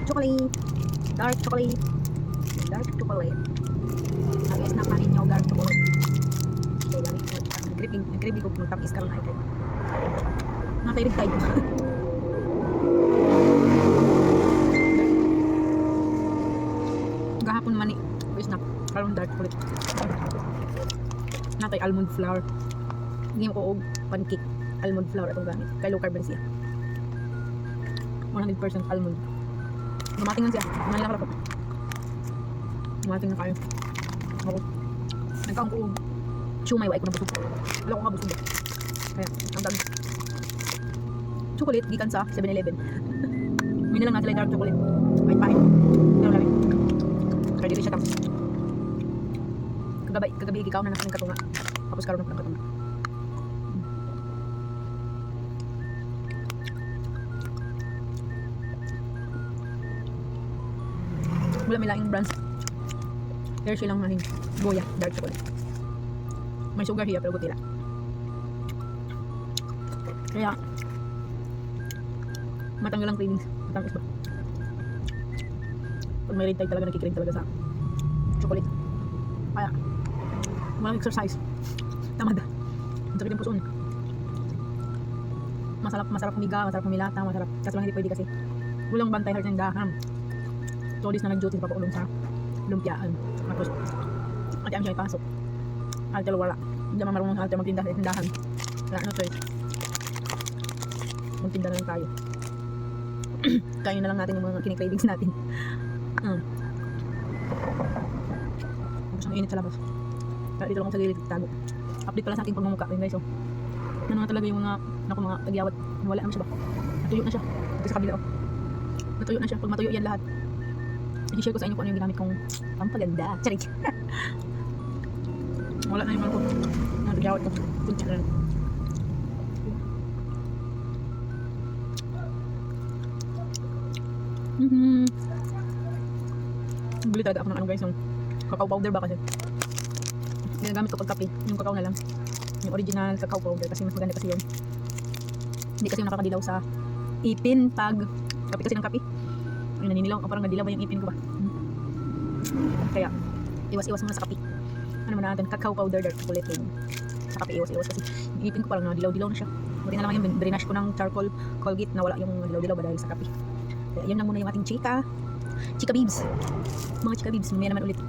chocolate. Dark chocolate. Dark chocolate. Guys, nakanin nyo dark chocolate. Okay, yan. Nag-gripping ko kung tapis karoon ay kayo. Nakairig tayo. Gahapon mani. Guys na. Karoon dark chocolate. Nakay almond flour. Hindi mo ko og pancake. Almond flour atong gamit. Kay low carb siya. 100% almond. Dumating lang siya. Manila ka po. Dumating na kayo. Ako. Nagkaon ko. Shumay, wala ko na busog. Wala ko nga busog. Kaya, ang dami. Chocolate, gikan sa 7-Eleven. May na lang nasa dark chocolate. Ay, pahin. Pero lami. Kaya dito siya tapos. Kagabi, ikaw na nasa ng katunga. Tapos karoon ng katunga. Wala may laing brands. Hershey lang nahin. Goya, dark chocolate. May sugar hiya pero gutila. Kaya matanggal ang cravings. Matamis ba? Pag may red tide talaga nakikrave talaga sa chocolate. Kaya walang exercise. Tamad. Ang sakit ng puson. Masarap kumiga, masarap kumilata, masarap. Kaso lang hindi pwede kasi walang bantay heart ng daham. Todis na nag-duty pa paulong sa lumpiaan. Tapos, ati ang siya ipasok. Alter wala. Hindi naman marunong alter magtinda sa tindahan. Kaya ano choice? Magtinda na lang tayo. Kain na lang natin yung mga kinikravings natin. Tapos ang init sa labas. Kaya dito lang ako sa gilid tago. Update pala sa ating pagmumuka guys. So, ano nga talaga yung mga tagyawat. Wala naman siya ba? Natuyo na siya. Ito sa kabila oh. Natuyo na siya. Pag matuyo yan lahat, i-share ko sa inyo kung ano yung ginamit kong pampaganda. Charik. Wala na yung mga ko. Nagawat ko. Punta na lang. Bili talaga ako ng ano guys, yung cacao powder ba kasi. Ginagamit ko pag kape. Yung cacao na lang. Yung original cacao powder kasi mas maganda kasi yun. Hindi kasi yung nakakadilaw sa ipin pag kape kasi ng kape. Ay, naninilaw ako parang nadilaw ba yung ipin ko ba? Kaya iwas-iwas muna sa kape. Ano muna natin, cacao powder, dark chocolate yun. Sa kape iwas-iwas kasi yung ipin ko parang nadilaw-dilaw na siya. Buti na lang yung drainage ko ng charcoal Colgate na wala yung dilaw-dilaw ba dahil sa kape. Kaya yun lang muna yung ating chika bibs. Mga chika bibs, mamaya naman ulit.